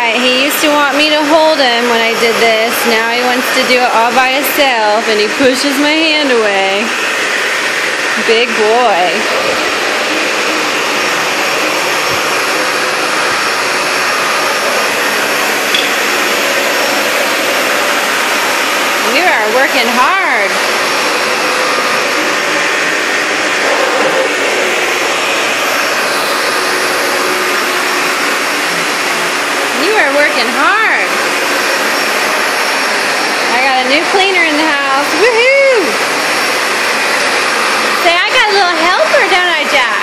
Alright, he used to want me to hold him when I did this. Now he wants to do it all by himself and he pushes my hand away. Big boy. You are working hard. You are working hard. I got a new cleaner in the house. Woohoo! Say, I got a little helper, don't I, Jack?